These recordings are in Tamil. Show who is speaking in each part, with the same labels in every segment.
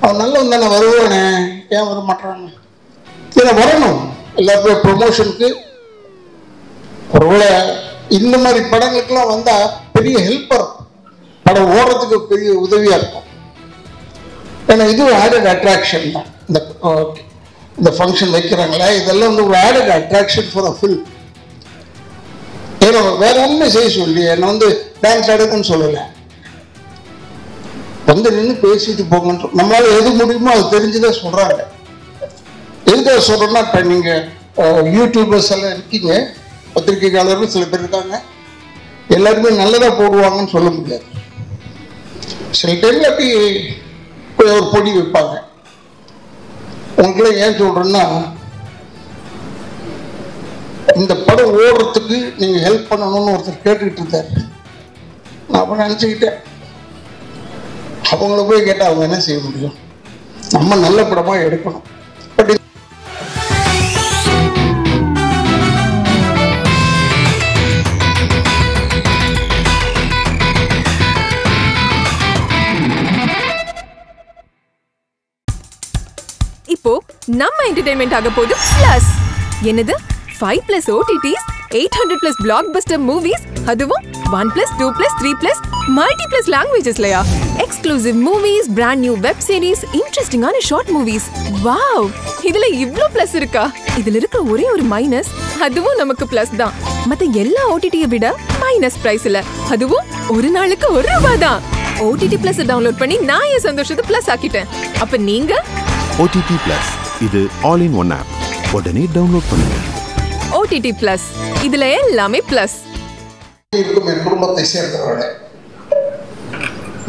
Speaker 1: அவன் நல்லவன் தானே, வருவானே, ஏன் வர மாட்டாங்க? இதில் வரணும் எல்லாருமே ப்ரொமோஷனுக்கு. ஒருவேளை இந்த மாதிரி படங்களுக்கெல்லாம் வந்தால் பெரிய ஹெல்ப்பர், படம் ஓடுறதுக்கு பெரிய உதவியாக இருக்கும். ஏன்னா இது ஒரு ஆடட் அட்ராக்ஷன் தான். இந்த ஃபங்க்ஷன் வைக்கிறாங்களே, இதெல்லாம் வந்து ஒரு added attraction for a film. ஏன்னா வேற ஒன்றுமே செய்ய சொல்லி என்னை வந்து டான்ஸ் ஆடுக்குன்னு சொல்லலை, வந்து நின்று பேசிட்டு போங்கன்னு நம்மளால எது முடியுமோ அது தெரிஞ்சுதான் சொல்றாங்க. எதுக்காக சொல்றோம்னா, இப்போ நீங்க யூடியூபர்ஸ் எல்லாம் இருக்கீங்க, பத்திரிகையாளர்கள் சில பேர் இருக்காங்க, எல்லாருமே நல்லதா போடுவாங்கன்னு சொல்ல முடியாது. சில டைம்ல அப்படி ஒரு பொடி வைப்பாங்க. உங்களுக்குலாம் ஏன் சொல்றேன்னா, இந்த படம் ஓடுறதுக்கு நீங்க ஹெல்ப் பண்ணணும்னு ஒருத்தர் கேட்டுக்கிட்டு இருந்தாரு. நான் அப்ப நினைச்சுக்கிட்டேன், அவங்கள போய் கேட்டால் அவங்க என்ன செய்ய முடியும்? நம்ம நல்ல படமா எடுக்கணும். பட்
Speaker 2: இப்போ நம்ம என்டர்டெயின்மெண்ட் ஆக போகுது பிளஸ். என்னது 5+ OTTs, 800+ blockbuster movies, அதுவும் 1+, 2+, 3+, multi+ languagesலயா? Exclusive movies, brand new web series, இன்ட்ரெஸ்டிங்கான ஷார்ட் மூவிஸ். வாவ், இதுல இவ்ளோ பிளஸ் இருக்கா? இதுல இருக்க ஒரே ஒரு மைனஸ், அதுவும் நமக்கு பிளஸ் தான். மத்த எல்லா OTT-ய விட மைனஸ் பிரைஸ்ல, அதுவும் ஒரு நாளுக்கு ₹1 தான். OTT Plus டவுன்லோட் பண்ணி நான் என் சந்தோஷத்தை பிளஸ் ஆக்கிட்டேன். அப்ப நீங்க
Speaker 3: OTT Plus, இது ஆல் இன் ஒன் ஆப். உடனே டவுன்லோட் பண்ணுங்க.
Speaker 2: OTT Plus, இதுல எல்லாமே பிளஸ்.
Speaker 1: இருக்கும் என் குடும்பத்தை சேர்ந்தவர்களே,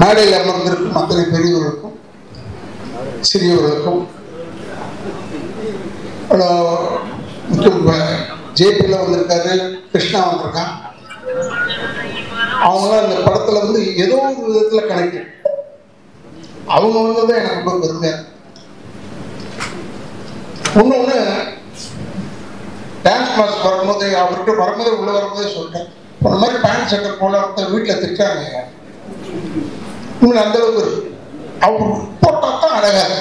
Speaker 1: மேடையில் அமர்ந்திருக்கும் அத்தனை பெரியவர்களுக்கும் சிறியவர்களுக்கும், ஜேபியில் வந்திருக்காரு, கிருஷ்ணா வந்திருக்கான், அவங்களாம் இந்த படத்துல வந்து ஏதோ ஒரு விதத்துல கனெக்ட். அவங்க வந்ததான் எனக்கு ரொம்ப பெருமையா. இன்னொன்று, டான்ஸ் மாஸ்டர் வரும்போது அவர்கிட்ட வரும்போதே உள்ள வரும்போதே சொல்லிட்டேன், இந்த மாதிரி பேண்ட் சட்டை போல வீட்டில் திட்டாங்க. இன்னும் அந்த அளவுக்கு இருக்கு, அவர் போட்டா தான் அழகாக.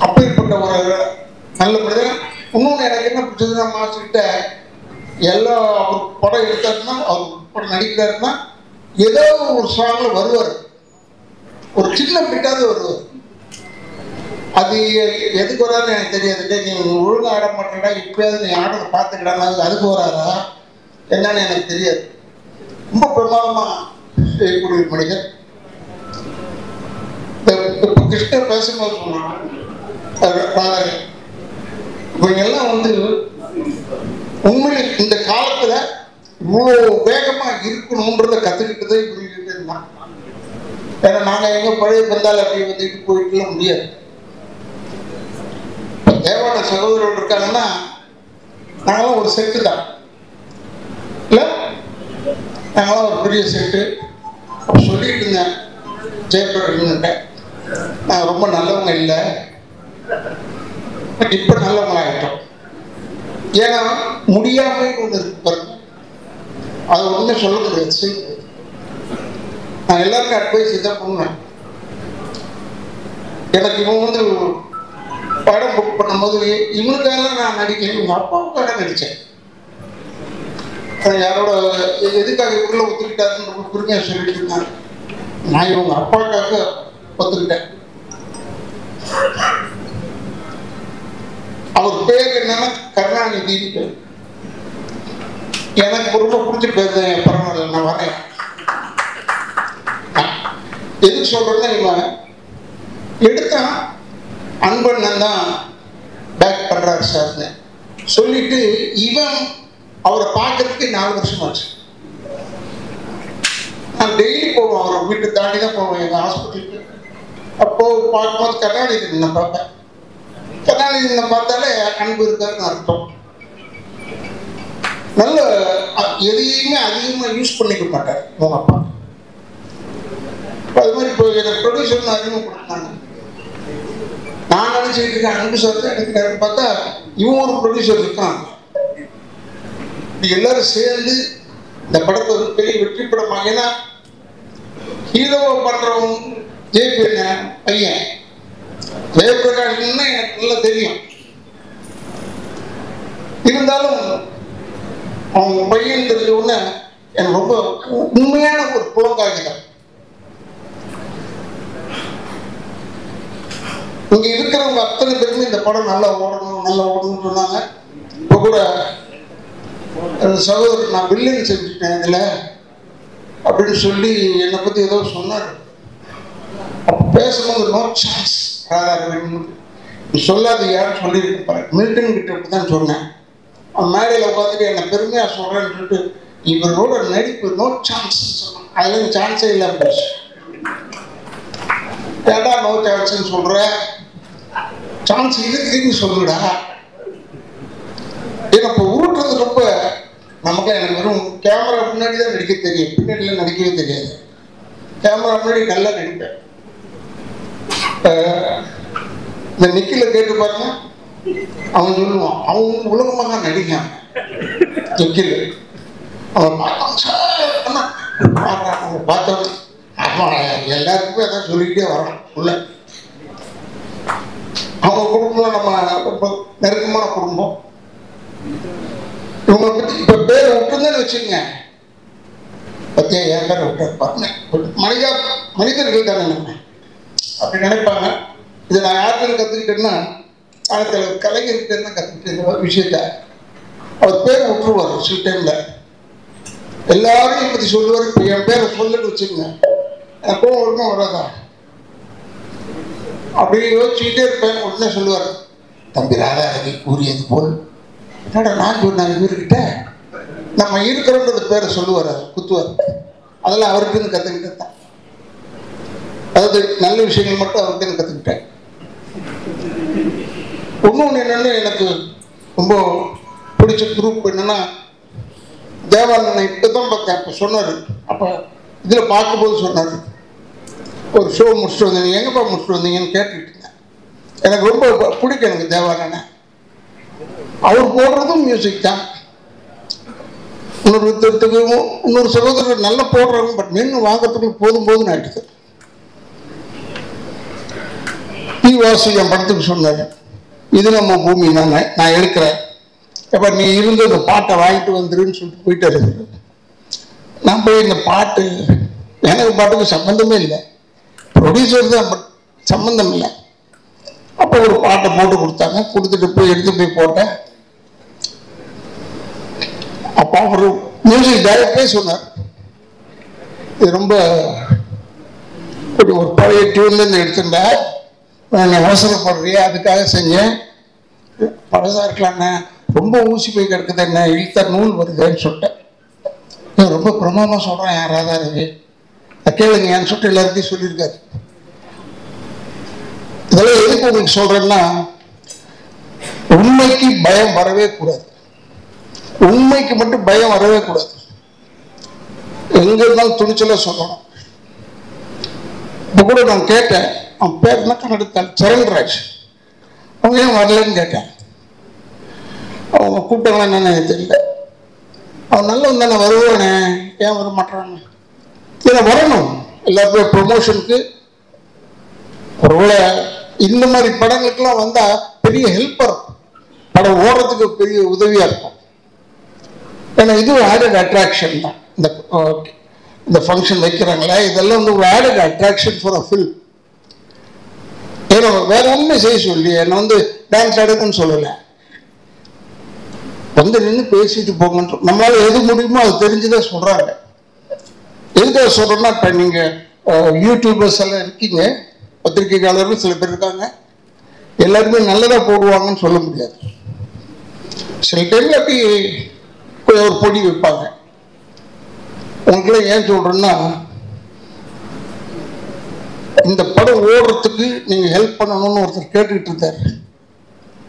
Speaker 1: அப்படிப்பட்ட ஒரு நல்லபடியா. இன்னொன்று எனக்கு என்ன பிடிச்சதுன்னா, மாஸ்டர்கிட்ட எல்லா அவர் படம் எடுத்தாருன்னா, அவர் படம் நடிக்கிறாருன்னா ஏதோ ஒரு சாங்ல வருவார், ஒரு சின்ன பிட்டாவது வருவார். அது எதுக்கு வராதுன்னு எனக்கு தெரியாது. நீ ஒழுங்காக ஆட மாட்டேடா, இப்பயாவது நீ ஆடுறதை பார்த்துக்கிடாம அதுக்கு வராதா என்னன்னு எனக்கு தெரியாது. ரொம்ப பிரமாதமா செய்யக்கூடிய மனிதர். இப்போ கிருஷ்ணர் பேசும்போது சொன்னான், இவங்க எல்லாம் வந்து உண்மையில் இந்த காலத்துல இவ்வளோ வேகமா இருக்கணும்ன்றத கத்துக்கிட்டதே புரிஞ்சுக்கிட்டு இருந்தான். ஏன்னா நாங்க எங்க பழைய பந்தால் அப்படி வந்துட்டு போயிட்டுலாம் முடியாது. தேவான சகோதரர்கள் இருக்காங்கன்னா நாங்களாம் ஒரு செட்டு தான், இல்ல நாங்களாம் ஒரு பெரிய செட்டு. சொல்லிட்டு இருந்தேன் ஜெயபிரகிட்ட, நாங்கள் ரொம்ப நல்லவங்க இல்லை, இப்ப நல்லவங்க ஆகிட்டோம். ஏன்னா முடியாம ஒன்று இருக்கு பாருங்க, அது ஒண்ணுமே சொல்ல முடியாது. நான் எல்லாருக்கும் அட்வைஸ் இதான் பண்ணுவேன். எனக்கு இவன் வந்து படம் புக் பண்ணும்போது இவனுக்கெல்லாம் நான் நடிக்கிறேன், இவங்க அப்பாவுக்காக நடித்தேன். யாரோட எதுக்காக இவங்கள ஒத்துக்கிட்டாருன்னு ரொம்ப பொறுமையாக சொல்லிட்டு இருந்தாங்க. நான் இவங்க அப்பாவுக்காக ஒத்துக்கிட்டேன். அவர் பேர் என்னன்னா கருணாநிதி. எனக்கு ரொம்ப பிடிச்ச பேர் தான். பரவாயில்ல, நான் வரேன். எதுக்கு சொல்றேன்னா, இவன் எடுத்தா அன்பண்ணன் தான் பேக் பண்றாரு சார்னு சொல்லிட்டு இவன் அவரை பார்க்கறதுக்கு 4 வருஷம் ஆச்சு. நான் டெய்லி போவேன், அவரை வீட்டு தாண்டி தான் போவேன் எங்கள் ஹாஸ்பிட்டலுக்கு. அப்போ பார்க்கும்போது கருணாநிதி நான் பார்ப்பேன். கருணாநிதி பார்த்தாலே அன்பு இருக்காருன்னு அர்த்தம். நல்ல எதையுமே அதிகமாக யூஸ் பண்ணிக்க மாட்டார் உங்க அப்பா. அது மாதிரி இப்போ எனக்கு ப்ரொடியூசர்னு அறிமுகப்படுத்தினாங்க. நான் நினைச்சிட்டு இருக்கேன் அன்பு சார் தான் எடுக்கிறாருன்னு பார்த்தா இவன் ஒரு ப்ரொடியூசர் இருக்கான். எல்லாரும் சேர்ந்து இந்த படத்தை ஒரு பெரிய வெற்றி படமாக, ஏன்னா ஹீரோவை பண்றவங்க ஜெயபிரகாஷ் பையன். ஜெயபிரகாஷ்னா எனக்கு நல்லா தெரியும். இருந்தாலும் அவங்க பையன் தெரிஞ்ச உடனே எனக்கு ரொம்ப உண்மையான ஒரு புலங்காகிதான். இங்க இருக்கிறவங்க அத்தனை பேருமே இந்த படம் நல்லா ஓடணும்னு சொன்னாங்க. இப்ப கூட சகோதரர் நான் வில்லன் செஞ்சுட்டேன் இதுல அப்படின்னு சொல்லி என்னை பத்தி ஏதோ சொன்னார். பேசும்போது நோ சான்ஸ் சொல்லாது யாரும் சொல்லியிருப்பாரு. மில்டன் கிட்ட அப்படிதான் சொன்னேன். அவன் மேடையில் உட்காந்துட்டு என்னை பெருமையா சொல்றேன்னு சொல்லிட்டு இவரோட நடிப்பு நோ சான்ஸ் சொன்னான். அதுல சான்ஸே இல்லை. ஏடா நோ சான்ஸ்ன்னு சொல்ற, சான்ஸ் இருக்குன்னு சொல்லுடா. எனக்கு உருட்டுறது ரொம்ப நமக்கு எனக்கு வெறும் கேமரா முன்னாடி தான் நடிக்க தெரியும், பின்னாடிலாம் நடிக்கவே தெரியாது. கேமரா முன்னாடி நல்லா நடிப்பேன். இந்த நிக்கில கேட்டு பாருங்க, அவன் சொல்லுவான் அவன் உலகமாக நடிக்கான். நிக்கில் அவன் பார்த்தவன் எல்லாருக்குமே அதான் சொல்லிக்கிட்டே வரான் உள்ள. அவங்க குடும்பம் நம்ம ரொம்ப நெருக்கமான குடும்பம். இவங்களை பத்தி இப்ப பேர் விட்டுருந்தேன்னு வச்சுங்க, பத்தியா என் பேரை விட்டுருப்பாங்க. மனிதர்கள் தானே நம்ம அப்படி நினைப்பாங்க. இதை நான் யாருன்னு கற்றுக்கிட்டேன்னா கலைஞர்கிட்ட தான் கற்றுக்கிட்டேன் இந்த விஷயத்த. அவர் பேர் விட்டுருவார் சில டைம்ல. எல்லாரையும் பற்றி சொல்லுவார். இப்போ என் பேரை சொல்லுன்னு வச்சுக்கோங்க, எனக்கு கோவம் வருமா வராதா அப்படி யோசிச்சுக்கிட்டே இருப்பேன். உடனே சொல்லுவார், தம்பி ராதாரவி கூறியது போல். என்னடா நான் சொன்னேன் இவர்கிட்ட நம்ம இருக்கிறோன்றது பேரை சொல்லுவார், குத்துவார். அதெல்லாம் அவர்கிட்ட கற்றுக்கிட்டே தான். அதாவது நல்ல விஷயங்கள் மட்டும் அவர்கிட்ட கற்றுக்கிட்டேன். இன்னொன்று என்னென்னு எனக்கு ரொம்ப பிடிச்ச குரூப் என்னன்னா, தேவானந்தன் இப்போ தான் பார்த்தேன். அப்போ சொன்னார், அப்போ இதில் பார்க்கும்போது சொன்னார், ஒரு ஷோ முடிச்சுட்டு வந்தீங்க, எங்கேப்பா முடிச்சுட்டு வந்தீங்கன்னு கேட்டுக்கிட்டு இருந்தேன். எனக்கு ரொம்ப பிடிக்கும் எனக்கு தேவானந்தன். அவர் போடுறதும் மியூசிக் தான். இன்னொரு சகோதரர் நல்லா போடுறாங்க, பட் மென்னு வாங்கிறதுக்கு போதும் ஆயிடுது. வாசு என் படத்துக்கு சொன்னார், இது நம்ம பூமி நான் எடுக்கிறேன், எப்ப நீ இருந்து இந்த பாட்டை வாங்கிட்டு வந்துருன்னு சொல்லிட்டு போயிட்டு இருக்குது. நான் போய் இந்த பாட்டு எனக்கு பாட்டுக்கு சம்மந்தமே இல்லை, ப்ரொடியூசர் தான், பட் சம்மந்தம் இல்லை. அப்போ ஒரு பாட்டை போட்டு கொடுத்தாங்க, கொடுத்துட்டு போய் எடுத்து போய் போட்டேன். அப்போ ஒரு மியூசிக் டைரக்டரே சொன்னார், இது ரொம்ப ஒரு பழைய டியூன்லேருந்து எடுத்துட்டேன், நான் அவசரப்படுறியா அதுக்காக செஞ்சேன், பழசா இருக்கலாண்ணே, ரொம்ப ஊசி போய் கிடக்குது, என்ன இழுத்தா நூல் வருதுன்னு சொல்லிட்டேன். ரொம்ப பிரமாதமாக சொல்கிறேன் யார் ராதாரவி, கேளுங்க ஏன்னு சொல்லிட்டு எல்லாருக்கையும் சொல்லியிருக்காரு. இதெல்லாம் எதுக்கு உங்களுக்கு சொல்றேன்னா, உண்மைக்கு பயம் வரவே கூடாது. உண்மைக்கு மட்டும் பயம் வரவே கூடாது. எங்க இருந்தாலும் துணிச்சல சொல்லணும். இப்ப கூட நான் கேட்டேன், அவன் பேர் என்ன கன்னடத்தால் சரண்ராஜ், அவங்க ஏன் வரலன்னு கேட்டேன். அவங்க கூப்பிட்டாங்களா என்னன்னு தெரியல. அவன் நல்லவன் தானே, வருவானே, ஏன் வர மாட்டான்னு. இதை வரணும் எல்லாருக்கும் ப்ரொமோஷனுக்கு. ஒருவேளை இந்த மாதிரி படங்களுக்கெல்லாம் வந்தா பெரிய ஹெல்ப்பர், படம் ஓடுறதுக்கு பெரிய உதவியா இருக்கும். ஏன்னா இது ஒரு ஆடட் அட்ராக்ஷன் தான். இந்த ஃபங்க்ஷன் வைக்கிறாங்களே, இதெல்லாம் வந்து ஒரு added attraction for a film. ஏன்னா வேற ஒன்றுமே செய்ய சொல்லி என்னை வந்து டான்ஸ் ஆடுதுன்னு சொல்லலை, வந்து நின்று பேசிட்டு போங்கன்னு நம்மளால எது முடியுமோ அது தெரிஞ்சுதான் சொல்றாங்க. எதுக்காக சொல்றோம்னா, இப்போ நீங்க யூடியூபர்ஸ் எல்லாம் இருக்கீங்க, பத்திரிகையாளர்கள் சில பேர் இருக்காங்க, எல்லாருமே நல்லதா போடுவாங்கன்னு சொல்ல முடியாது. சில டைம்ல அப்படி ஒரு பொடி வைப்பாங்க. உங்களுக்குலாம் ஏன் சொல்றேன்னா, இந்த படம் ஓடுறதுக்கு நீங்க ஹெல்ப் பண்ணணும்னு ஒருத்தர் கேட்டுக்கிட்டு இருந்தாரு.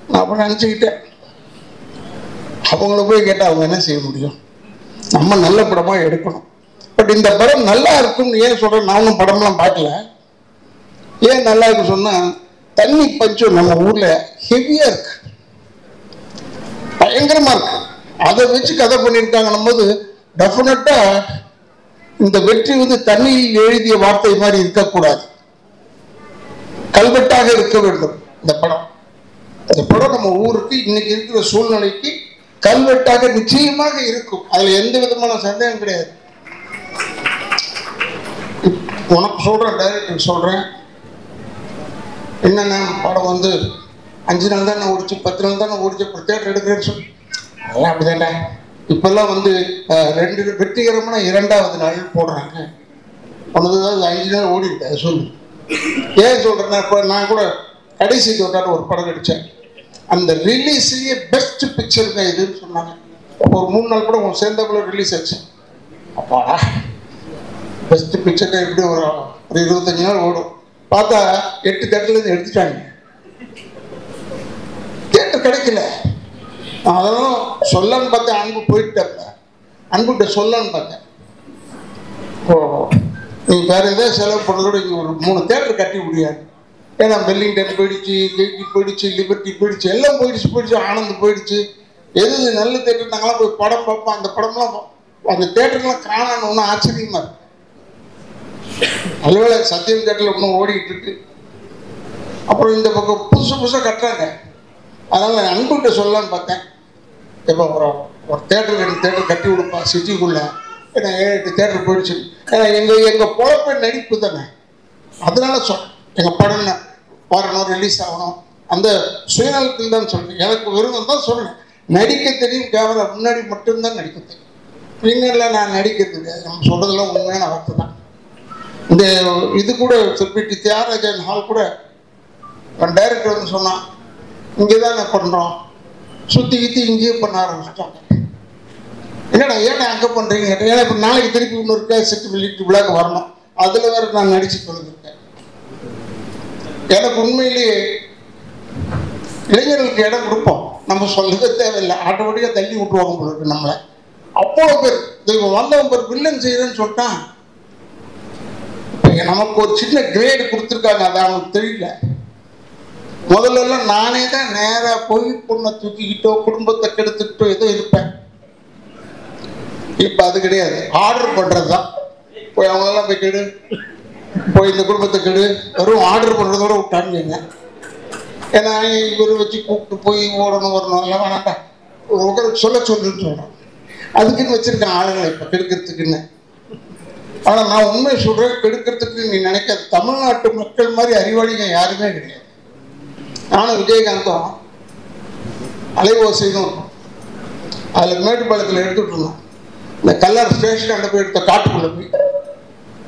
Speaker 1: நான் அப்ப நினைச்சுக்கிட்டேன், அவங்கள போய் கேட்டால் அவங்க என்ன செய்ய முடியும், நம்ம நல்ல படமா எடுக்கணும். பட் இந்த படம் நல்லா இருக்கும்னு ஏன் சொல்றேன், நானும் படம்லாம் பார்க்கல. ஏன் நல்லா இருக்கு சொன்னா, தண்ணி பஞ்சம் நம்ம ஊர்ல ஹெவியா இருக்கு, பயங்கரமா இருக்கு. அதை வச்சு கதை பண்ணியிருக்காங்கன்னும் போது டெஃபினட்டா இந்த வெற்றி வந்து தண்ணியில் எழுதிய வார்த்தை மாதிரி இருக்கக்கூடாது. கல்வெட்டாக இருக்க வேண்டும் இந்த படம். இந்த படம் நம்ம ஊருக்கு இன்னைக்கு இருக்கிற சூழ்நிலைக்கு கல்வெட்டாக நிச்சயமாக இருக்கும். அதுல எந்த விதமான சந்தேகம் கிடையாது. உனக்கு சொல்றேன், டைரக்டர் சொல்றேன், என்னென்ன படம் வந்து 5 நாள் தானே ஓடிச்சு, 10 நாள் தானே ஓடிச்சு, அப்புறம் தேட்டர் எடுக்கிறேன்னு சொல்லி அதெல்லாம் அப்படிதான்டா. இப்பெல்லாம் வந்து 2 வெற்றிகரமான 2வது நாள் போடுறாங்க. உனது 5 நாள் ஓடிட்டு அதை சொல்லு. ஏன் சொல்றேன்னா, இப்போ நான் கூட கடைசி தோட்டான ஒரு படம் நடித்தேன். அந்த ரிலீஸ்லேயே பெஸ்ட் பிக்சருங்க இதுன்னு சொன்னாங்க. அப்போ ஒரு 3 நாள் கூட உங்க சேர்ந்தக்குள்ள ரிலீஸ் ஆச்சு. அப்பாடா பெஸ்ட் பிக்சர் எப்படி ஒரு 25 நாள் ஓடும். பார்த்தா 8 தேட்டர்லேருந்து எடுத்துட்டாங்க. தேட்டர் கிடைக்கல. அதெல்லாம் சொல்லன்னு பார்த்தேன். அன்பு போயிட்டாங்க. அன்புகிட்ட சொல்லன்னு பார்த்தேன். நீ வேற ஏதாவது செலவு பண்ணுறதோட இங்கே ஒரு 3 தேட்டர் கட்டி முடியாது. ஏன்னா வெல்லிங்டன் போயிடுச்சு, ஜெய்டி போயிடுச்சு, லிபர்ட்டி போயிடுச்சு, எல்லாம் போயிடுச்சு, ஆனந்த் போயிடுச்சு. எது நல்ல தேட்டர் நாங்களாம் போய் படம் பார்ப்போம். அந்த படம்லாம் அந்த தேட்டர்லாம் காணான்னு ஒன்றும் ஆச்சரியமா இருக்கு. நல்லவேளை சத்தியம் தேட்டரில் ஒன்றும் ஓடிக்கிட்டு இருக்கு. அப்புறம் இந்த பக்கம் புதுசாக கட்டுறாங்க. அதனால அன்புகிட்ட சொல்லலான்னு பார்த்தேன். இப்போ ஒரு தேட்டருக்கு 2 தேட்டர் கட்டி கொடுப்பா சிட்டிக்குள்ள. ஏன்னா 7-8 தேட்டர் போயிடுச்சு. ஏன்னா எங்கள் பொழப்ப நடிப்பு தானே. அதனால எங்கள் படம் வரணும், ரிலீஸ் ஆகணும், அந்த சுயநலத்தில் தான் சொல்றேன். எனக்கு விரும்பம் தான் சொல்றேன். நடிக்க தெரியும், கேமரா முன்னாடி மட்டும்தான் நடிக்க தெரியும். பின்னரில் நான் நடிக்கிறது கிடையாது. நம்ம சொல்றதெல்லாம் உண்மையான வார்த்தை தான். இந்த இது கூட சொல்லிட்டு தியாகராஜன் ஹால் கூட டைரக்டர் வந்து சொன்னான், இங்கே தான் பண்ணுறோம், சுற்றி கித்தி இங்கேயே பண்ண ஆரம்பிச்சிட்டாங்க. என்னடா ஏன்னா அங்கே பண்ணுறீங்க? ஏன்னா இப்போ நாளைக்கு திருப்பி இன்னொரு கேசட் வெளியிட்டு விழாக்கு வரணும். அதில் வேறு நான் நடிச்சுட்டு வந்துருக்கேன். எனக்கு உண்மையிலேயே இளைஞர்களுக்கு இடம் கொடுப்போம். நம்ம சொல்லவே தேவையில்லை, ஆட்டோமேட்டிக்காக தள்ளி விட்டுருவாங்க உங்களுக்கு. நம்மளை அவ்வளோ பேர் இப்போ வந்தவங்க பேர் வில்லன் செய்கிறேன்னு சொல்லிட்டான். நமக்கு ஒரு சின்ன கிரேடு கொடுத்துருக்காங்க, அது அவனுக்கு தெரியல. முதல்ல நானே தான் நேராக போய் பொண்ணை தூக்கிக்கிட்டோ குடும்பத்தை கெடுத்துக்கிட்டோ ஏதோ இருப்பேன். இப்போ அது கிடையாது, ஆர்டர் பண்ணுறது தான். போய் அவங்களெல்லாம் போய் கெடு, போய் இந்த குடும்பத்தை கெடு, வெறும் ஆர்டர் பண்ணுறதோட விட்டாங்க. ஏன்னா இவர் வச்சு கூப்பிட்டு போய் ஓடணும் வரணும் எல்லாம் வேணாண்டா, ஒரு சொல்ல சொல்லுன்னு சொல்கிறோம். அதுக்குன்னு வச்சுருக்கேன் ஆளுங்களை இப்போ கெடுக்கிறதுக்குன்னு. ஆனால் நான் உண்மையை சொல்கிறேன், கெடுக்கிறதுக்கு நீ நினைக்காது. தமிழ்நாட்டு மக்கள் மாதிரி அறிவாளிங்க யாருமே கிடையாது. நானும் விஜயகாந்தும் அலைவோசைன்னு இருக்கும், அதில் மேட்டுப்பாளையத்தில் எடுத்துகிட்டு இருந்தோம். இந்த கல்லர் ஸ்டேஷன் அந்த போய் எடுத்த காட்டுக்குள்ளே போய்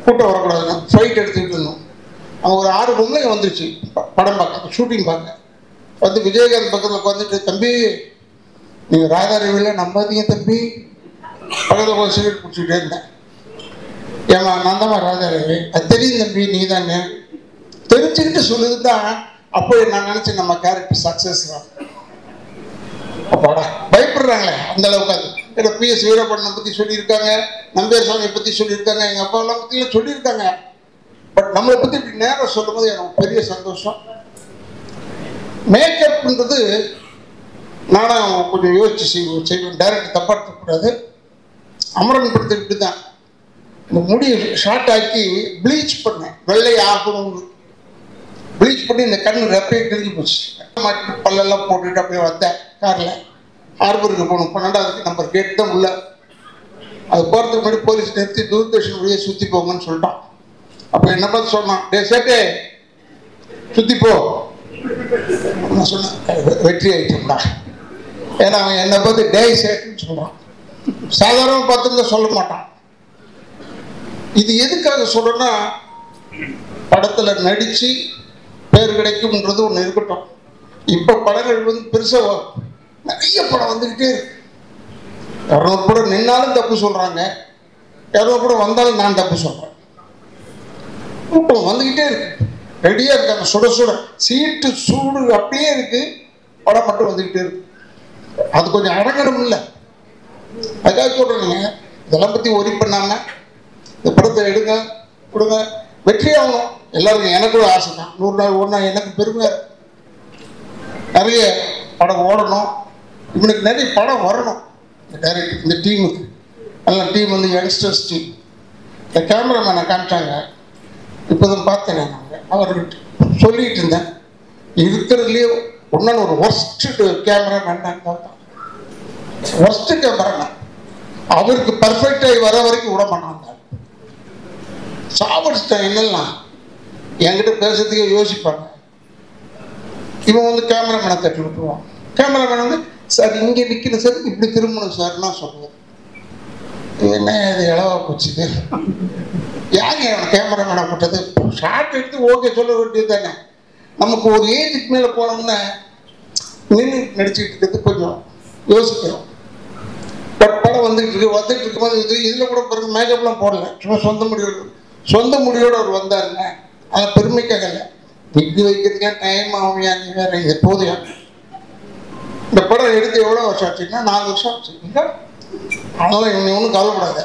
Speaker 1: கூட்டம் வரக்கூடாதுன்னா ஃபைட் எடுத்துக்கிட்டு இருந்தோம். அவங்க ஒரு 6 பொம்பளைங்க வந்துருச்சு படம் பார்க்க, ஷூட்டிங் பார்க்க. வந்து விஜயகாந்த் பக்கத்தில் உட்காந்துட்டு, தம்பி நீங்கள் ராதாரவியில் நம்பாதீங்க தம்பி, பக்கத்தில் போய் சிகரெட் பிடிச்சிக்கிட்டே இருந்தேன். ஏமா நான் தான் ராதாரவி, அது தெரியும் தம்பி, நீ தானே தெரிஞ்சுக்கிட்டு சொல்லுது தான். அப்போ நான் நினச்சேன் நம்ம கேரக்டர் சக்ஸஸ் தான். அப்பாடா பயப்படுறாங்களே அந்த அளவுக்கு. அது ஏன்னா PS வீரப்பண்ணனை பற்றி சொல்லியிருக்காங்க, நம்பியார் சுவாமியை பற்றி சொல்லியிருக்காங்க, எங்கள் அப்பாவெல்லாம் பற்றிலாம் சொல்லியிருக்காங்க. பட் நம்மளை பற்றி இப்படி நேரம் சொல்லும் போது எனக்கு பெரிய சந்தோஷம். மேக்கப்ன்றது நானும் கொஞ்சம் யோசிச்சு செய்வேன். டைரக்ட் தப்பாக இருக்கக்கூடாது. அமரன் படத்துக்கு இப்படி தான் இந்த முடி ஷார்ட் ஆக்கி ப்ளீச் பண்ணேன், வெள்ளை ஆகணும்னு. ப்ளீச் பண்ணி இந்த கண்ணு ரெப்பையே கிழிஞ்சு போச்சு. மாட்டி பல்லெல்லாம் போட்டுட்டு அப்படியே வந்தேன் காரில். ஹார்பருக்கு போகணும், 12வது நம்பர் கேட்டு தான் உள்ள. அது போகிறதுக்கு முன்னாடி போலீஸ் நிறுத்தி தூர்தர்ஷன் வழியே சுற்றி போங்கன்னு சொல்லிட்டான். அப்போ என்ன பார்த்து சொன்னான், டே சேட்டே சுற்றி போ. நான் சொன்னேன் வெற்றி ஆயிட்டோம்டா. ஏன்னா அவன் என்னை பார்த்து டே சேட்டுன்னு சொல்கிறான். சாதாரண பார்த்துருந்தா சொல்ல மாட்டான். இது எதுக்காக சொல்றேன்னா, படத்தில் நடித்து பேர் கிடைக்கும்ன்றது ஒன்று இருக்கட்டும். இப்போ படங்கள் வந்து பெருசாக நிறைய படம் வந்துக்கிட்டே இருக்கு. 200 படம் நின்னாலும் தப்பு சொல்கிறாங்க, 200 படம் வந்தாலும் நான் தப்பு சொல்கிறேன். கூட்டம் வந்துக்கிட்டே இருக்கு, ரெடியாக இருக்காங்க, சுட சுட சீட்டு சூடு அப்படியே இருக்கு. படம் மட்டும் வந்துக்கிட்டே இருக்கு. அது கொஞ்சம் அடங்கணும் இல்லை, அதுக்காக சொல்கிறேங்க. இதெல்லாம் பற்றி ஒரி பண்ணாமல் இந்த படத்தை எடுங்க கொடுங்க, வெற்றி ஆகணும் எல்லாருக்கும். எனக்கு கூட ஆசை தான், 100 நாள் ஓடினா எனக்கு பெருமையாக இருக்கு. நிறைய படம் ஓடணும், இவனுக்கு நிறைய படம் வரணும். இந்த டைரக்டர் இந்த டீமுக்கு எல்லாம் டீம் வந்து யங்ஸ்டர்ஸ் டீம். இந்த கேமராமேனை காமிச்சாங்க, இப்போ தான் பார்த்தேன் நான். அவர் சொல்லிட்டு இருந்தேன். இருக்கிறதுலேயே ஒன்னு ஒரு ஒர்ஸ்ட் கேமரா வேண்டாங்க, ஒர்ஸ்ட் கேமரா. அவருக்கு பர்ஃபெக்டாகி வர வரைக்கும் விட மாட்டாங்க. சாப்பிடுச்சிட்டேன் என்னெல்லாம் என்கிட்ட பேசுறதுக்கே யோசிப்பாங்க. இவன் வந்து கேமராமேனை தட்டி விட்டுருவான். கேமராமேன் வந்து சார் இங்கே நிற்கணும் சார், இப்படி திரும்பணும் சார்னா சொல்லுவேன். என்ன இது இளவா போச்சுது, யாங்க அவன் கேமராமேனை போட்டது? ஷார்ட் எடுத்து ஓகே சொல்ல வேண்டியது தானே. நமக்கு ஒரு ஏஜுக்கு மேலே போனோம்னா நின்று நடிச்சுக்கிட்டு இருக்கிறது கொஞ்சம் யோசிக்கிறோம். பட் படம் வந்துட்டு இருக்கும்போது இதில் கூட பிறகு மேக்கப்லாம் போடல, சும்மா சொந்த முடியோடு அவர் வந்தாருங்க. அதை பெருமைக்காக இல்லை, விக்கு வைக்கிறதுக்கே டைம் ஆகும்யா, நீ வேற இது போதையா. இந்த படம் எடுத்து எவ்வளோ வருஷம் ஆச்சுன்னா 4 வருஷம் ஆச்சுங்களா. அதனால இவங்க ஒன்றும் கவலைப்படாத.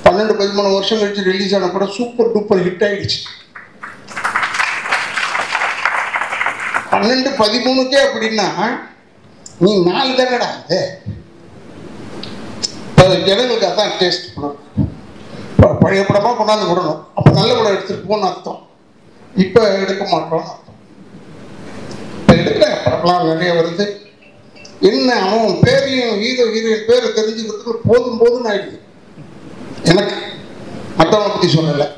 Speaker 1: 12-13 வருஷம் கழிச்சு ரிலீஸ் ஆன படம் சூப்பர் டூப்பர் ஹிட் ஆயிடுச்சு. 12-13க்கே அப்படின்னா நீ 4 தானடா. அது ஜனங்களுக்கு அதான் டேஸ்ட் பண்ணணும். பழைய படமாக கொண்டாந்து விடணும், அப்போ நல்ல படம் எடுத்துகிட்டு போகணும்னு அர்த்தம். இப்போ எடுக்க மாட்டோம்னு அர்த்தம். இப்போ எடுக்கிற படம்லாம் நிறைய வருது. என்ன அவன் பேரையும் ஹீரோயின் பேரை தெரிஞ்சுக்கிறதுக்கு போதும்னு ஆயிடுது எனக்கு. மற்றவனை பற்றி சொல்லலை.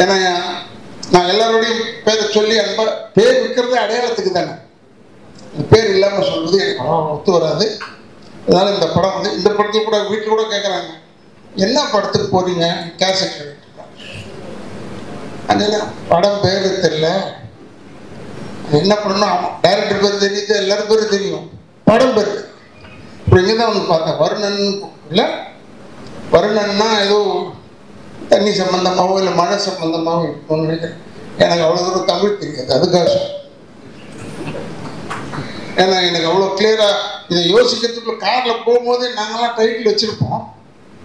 Speaker 1: ஏன்னா நான் எல்லாரோடையும் பேரை சொல்லி அன்பா பேர் விற்கிறதே அடையாளத்துக்கு தானே. பேர் இல்லாமல் சொல்றது எனக்கு ஒத்து வராது. அதனால இந்த படம் வந்து இந்த படத்துக்கு கூட வீட்டில் கூட கேட்குறாங்க, என்ன படத்துக்கு போறீங்க? கேசட் அதனால படம் பேர் தெரியல, என்ன பண்ணணும், டைரக்டர் பேர் தெரியுது, எல்லாரும் பேரும் தெரியும், படம் பேர். இப்போ இங்கே தான் வந்து பார்த்தேன், வருணன் இல்லை, வருணன்னா ஏதோ தண்ணி சம்பந்தமாகவோ இல்லை மழை சம்பந்தமாகவோ இருக்கும்னு நினைக்கிறேன். எனக்கு அவ்வளோ தூரம் தமிழ் தெரியாது, அதுக்காக. ஏன்னா எனக்கு அவ்வளோ கிளியராக இதை யோசிக்கிறதுக்குள்ள காரில் போகும்போதே நாங்கள்லாம் டைட்டில் வச்சுருப்போம்.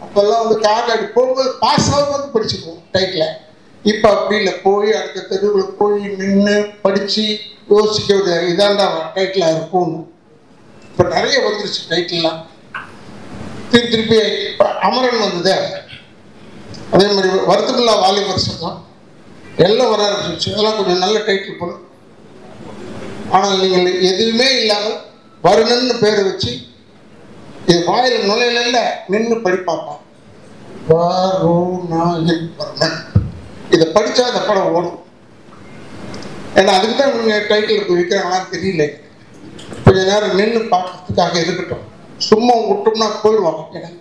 Speaker 1: அப்போல்லாம் வந்து காரில் அப்படி போகும்போது பாஸ் ஆகும்போது படிச்சுக்குவோம் டைட்டில். இப்போ அப்படி இல்லை, போய் அடுத்த தெருவில் போய் நின்று படித்து யோசிக்க இதாண்டா டைட்டிலாக இருக்கும்னு. இப்போ நிறைய வந்துருச்சு டைட்டில்லாம். திருப்பி அமரன் வந்ததே, அதே மாதிரி வருத்தமில்லா வாலிபர் சங்கம் எல்லாம் வர ஆரம்பிச்சிருச்சு. அதெல்லாம் கொஞ்சம் நல்ல டைட்டில் போடும். ஆனால் நீங்கள் எதுவுமே இல்லாமல் வருணன்னு பேர் வச்சு இது வாயில் நுழையில நின்று படிப்பாப்பா, வருணன். இதை படித்தா அந்த படம் ஓடும். ஏன்னா அதுக்கு தான் இவங்க டைட்டில் விற்கிறாங்களான்னு தெரியல. கொஞ்ச நேரம் நின்று பார்க்கறதுக்காக இருக்கட்டும், சும்மா விட்டோம்னா போயிடுவாங்க. எனக்கு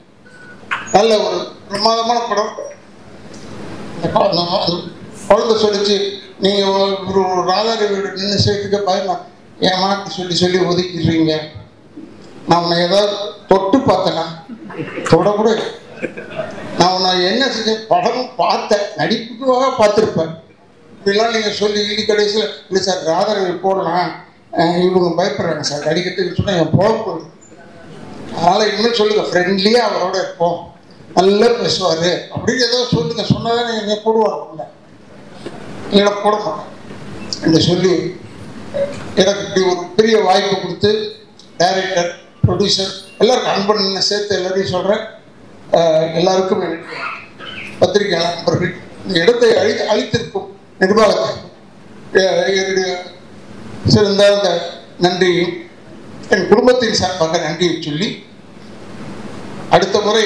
Speaker 1: நல்ல ஒரு பிரமாதமான படம். குழந்தை சொல்லிச்சு, நீங்கள் ஒரு ராதாரி வீடு நின்று சேர்த்துக்க பயமா ஏமாற்றி சொல்லி ஒதுக்கிடுறீங்க. நான் உன்னை ஏதாவது தொட்டு பார்த்தேன்னா தொடக்கூட நான் உன்னை என்ன செஞ்சேன், படமும் பார்த்தேன், நடிப்புக்காக பார்த்துருப்பேன். இப்படிலாம் நீங்கள் சொல்லி இது கடைசியில் இல்லை சார் ராதாரி போடலாம், இவங்க பயப்படுறாங்க சார் நடிக்கிறதுக்கு சொன்னால் என் பொழப்பு. அதனால் இன்னும் சொல்லுங்கள், ஃப்ரெண்ட்லியாக அவரோட இருப்போம், நல்லா பேசுவார் அப்படின்னு ஏதாவது சொல்லுங்கள். சொன்னால் தான் என்னை போடுவாங்க, இல்லைன்னா போட மாட்டேன் என்று சொல்லி எனக்கு இப்படி ஒரு பெரிய வாய்ப்பு கொடுத்து டைரக்டர், ப்ரொடியூசர் எல்லாருக்கும் அன்பன் சேர்த்து எல்லாரையும் சொல்கிறேன். எல்லாருக்கும் பத்திரிகை நண்பர்கள் இந்த இடத்தை அளித்திருக்கும் நிர்வாகத்தை என்னுடைய சிறந்த நன்றியும் என் குடும்பத்தின் சார்பாக நன்றியை சொல்லி, அடுத்த முறை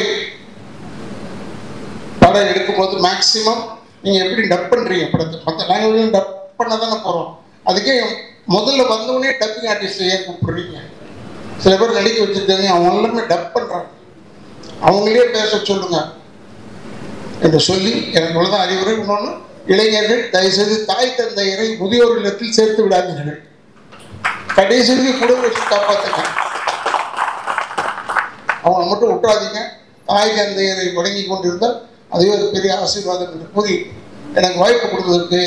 Speaker 1: படம் எடுக்கும்போது மேக்சிமம் நீங்கள் எப்படி டப் பண்ணுறீங்க படத்தை, மற்ற லாங்குவேஜ் டப் பண்ண தானே போகிறோம். அதுக்கே முதல்ல வந்தவொடனே டப்பிங் ஆர்டிஸ்ட்டை ஏன் கூப்பிடுறீங்க? சில பேர் நடிக்க வச்சுருக்காங்க, அவங்க எல்லாமே டப் பண்ணுறாங்க, அவங்களே பேச சொல்லுங்க என்று சொல்லி எனக்கு இவ்வளோதான் அறிவுரை. இன்னொன்று, இளைஞர்கள் தயவுசெய்து தாய் தந்தையரை முதியோர் இல்லத்தில் சேர்த்து விடாதீர்கள், கடைசிக்கு கூட வச்சு காப்பாற்றுங்க, அவங்களை மட்டும் விட்டுறாதீங்க. தாய் தந்தையரை வழங்கி கொண்டிருந்தால் அதுவே ஒரு பெரிய ஆசீர்வாதம் என்று கூறி எனக்கு வாய்ப்பு கொடுத்ததற்கு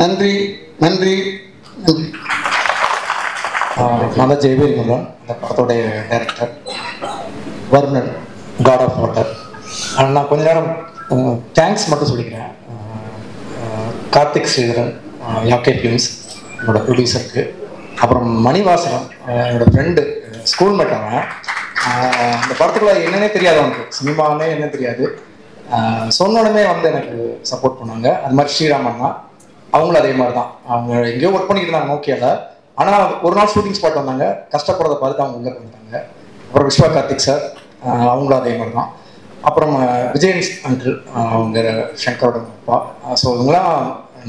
Speaker 1: நன்றி நன்றி நன்றி.
Speaker 4: நான் தான் ஜெயவேல் முருகன், இந்த படத்தோடைய director. Varunan, god of water. நான் கொஞ்ச நேரம் தேங்க்ஸ் மட்டும் சொல்லிக்கிறேன். கார்த்திக் ஸ்ரீதரன், யாக்கே ஃபிலிம்ஸ் என்னோட ப்ரொடியூசருக்கு, அப்புறம் மணிவாசனம் என்னோட ஃப்ரெண்டு, ஸ்கூல்மேட். அவன் அந்த படத்துக்குள்ள என்னன்னே தெரியாது, அவனுக்கு சினிமானே என்ன தெரியாது. சொன்ன உடனே வந்து எனக்கு சப்போர்ட் பண்ணாங்க. அது மாதிரி ஸ்ரீராமண்ணா, அவங்களும் அதே மாதிரி தான். அவங்க எங்கேயோ ஒர்க் பண்ணிட்டு இருந்தாங்க நோக்கியாவில். ஆனால் ஒரு நாள் ஷூட்டிங் ஸ்பாட் வந்தாங்க, கஷ்டப்படுறத பார்த்து அவங்க உள்ளே வந்துட்டாங்க. அப்புறம் விஸ்வா கார்த்திக் சார் அவங்களும் அதே மாதிரி தான். அப்புறம் விஜயன் அங்கிள் அவங்க சங்கரோட அப்பா. ஸோ இவங்களாம்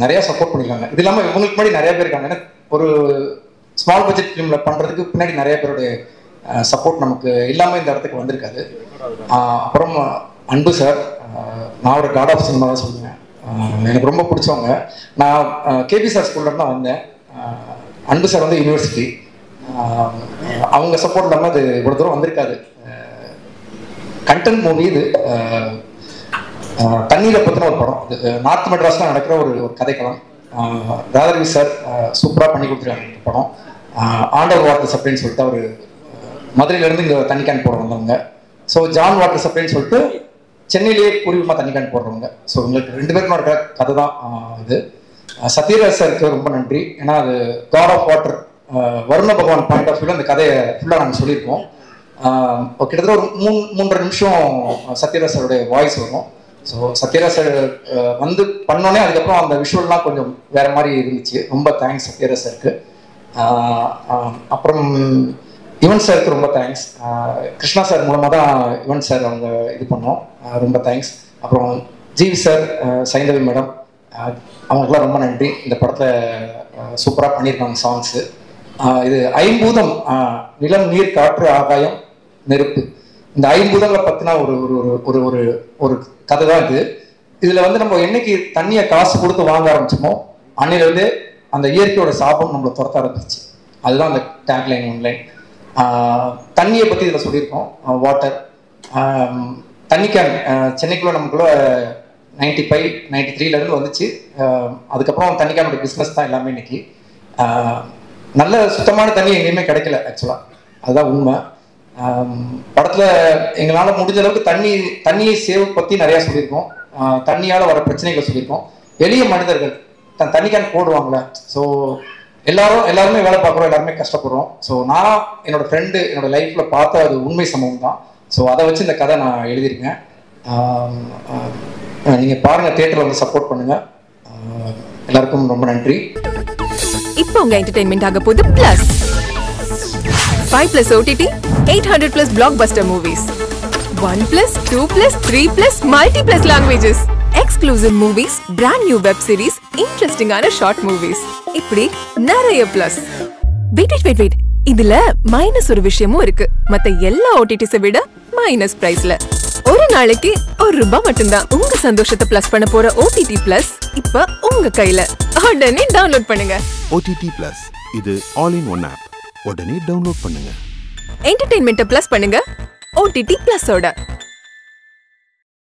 Speaker 4: நிறையா சப்போர்ட் பண்ணியிருக்காங்க. இது இல்லாமல் இவங்களுக்கு முன்னாடி நிறைய பேர் இருக்காங்க. ஏன்னா ஒரு ஸ்மால் பட்ஜெட் ஃபிலிமில் பண்ணுறதுக்கு பின்னாடி நிறைய பேருடைய சப்போர்ட் நமக்கு இல்லாமல் இந்த இடத்துக்கு வந்திருக்காது. அப்புறம் அன்பு சார், நான் ஒரு காட் ஆஃப் சினிமா தான் சொல்லுவேன். எனக்கு ரொம்ப பிடிச்சவங்க. நான் கேபி சார் ஸ்கூல்ல தான் வந்தேன். அன்பு சார் வந்து யூனிவர்சிட்டி, அவங்க சப்போர்ட் இல்லாமல் அது இவ்வளோ தூரம் வந்திருக்காது. கண்டென்ட் மூவி இது. தண்ணீரை பற்றின ஒரு படம். இது நார்த் மெட்ராஸில் நடக்கிற ஒரு கதைக்களம். ராதரவி சார் சூப்பராக பண்ணி கொடுத்துருக்காங்க இந்த படம். ஆண்டர் வாட்டர் சப்ளைன்னு சொல்லிட்டு அவர் மதுரையிலேருந்து இங்கே தண்ணி கேன் போட வந்தவங்க. ஸோ ஜான் வாட்டர் சப்ளைன்னு சொல்லிட்டு சென்னையிலேயே பூர்வமாக தண்ணி கேன் போடுறவங்க. ஸோ உங்களுக்கு 2 பேருக்கும் நடக்கிற கதை தான் இது. சத்யராஜ் சாருக்கு ரொம்ப நன்றி. ஏன்னா அது காட் ஆஃப் வாட்டர் வருண பகவான் பாயிண்ட் ஆஃப் வியூவில் அந்த கதையை ஃபுல்லாக நாங்கள் சொல்லியிருக்கோம். கிட்டத்தட்ட ஒரு 3.5 நிமிஷம் சத்யராஜ் சாருடைய வாய்ஸ் வரும். ஸோ சத்யராஜ் சார் வந்து பண்ணோன்னே அதுக்கப்புறம் அந்த விஷுவல்லாம் கொஞ்சம் வேற மாதிரி இருந்துச்சு. ரொம்ப தேங்க்ஸ் சத்யராஜ் சாருக்கு. அப்புறம் யுவன் சாருக்கு ரொம்ப தேங்க்ஸ். கிருஷ்ணா சார் மூலமாக தான் யுவன் சார் அவங்க இது பண்ணோம். ரொம்ப தேங்க்ஸ். அப்புறம் ஜிவி சார், சைந்தவி மேடம், அவங்களுக்குலாம் ரொம்ப நன்றி. இந்த படத்தை சூப்பராக பண்ணியிருக்காங்க சாங்ஸு. இது ஐம்பூதம், நிலம், நீர், காற்று, ஆகாயம், நெருப்பு, இந்த ஐம்பூதங்களை பற்றினா ஒரு ஒரு ஒரு ஒரு கதை தான் இது. இதில் வந்து நம்ம என்னைக்கு தண்ணியை காசு கொடுத்து வாங்க ஆரம்பிச்சோமோ அன்னிலிருந்து அந்த இயற்கையோட சாபம் நம்மளை துரத்த ஆரம்பிச்சு. அதுதான் அந்த டேக்லைன் ஒன்லைன். தண்ணியை பற்றி இதில் சொல்லியிருக்கோம். வாட்டர் தண்ணி கேன் சென்னைக்குள்ளே நமக்குள்ள 95, 93லேருந்து வந்துச்சு. அதுக்கப்புறம் தண்ணி கேனோட பிஸ்னஸ் தான் எல்லாமே இன்னைக்கு. நல்ல சுத்தமான தண்ணி எங்கேயுமே கிடைக்கல ஆக்சுவலாக, அதுதான் உண்மை. படத்தில் எங்களால் முடிஞ்ச அளவுக்கு தண்ணியை சேவ் பற்றி நிறையா சொல்லியிருக்கோம். தண்ணியால் வர பிரச்சனைகளை சொல்லியிருக்கோம். எளிய மனிதர்கள் தண்ணி கேன் போடுவாங்களே. ஸோ எல்லாருமே வேலை பார்க்குறோம், எல்லாருமே கஷ்டப்படுறோம். ஸோ நான் என்னோட ஃப்ரெண்டு என்னோட லைஃப்பில் பார்த்த அது உண்மை சம்பவம் தான். ஸோ அதை வச்சு இந்த கதை நான் எழுதியிருக்கேன். நீங்கள் பாருங்கள், தியேட்டரில் வந்து சப்போர்ட் பண்ணுங்கள். எல்லாருக்கும் ரொம்ப நன்றி.
Speaker 2: இப்போ உங்க என்டர்டெயின்மெண்ட் ஆக போகுது plus 5+ OTT, 800+ blockbuster movies, 1+, 2+, 3+, multi+ languages, exclusive movies, brand new web series, interesting ஆன short movies, இப்படி நிறைய பிளஸ். வெயிட் இதுல மைனஸ் ஒரு விஷயமும் இருக்கு. மத்த எல்லா OTTs விட மைனஸ் பிரைஸ்ல ஒரு நாளைக்கு ₹1 மட்டும்தான். உங்க சந்தோஷத்தை பிளஸ் பண்ண போற OTT Plus இப்ப உங்க கையில. உடனே டவுன்லோட் பண்ணுங்க.
Speaker 3: OTT Plus இது ஆல் இன் ஒன் ஆப். உடனே டவுன்லோட் பண்ணுங்க.
Speaker 2: என்டர்டெயின்மெண்ட்டை பிளஸ் பண்ணுங்க OTT Plus ஓட.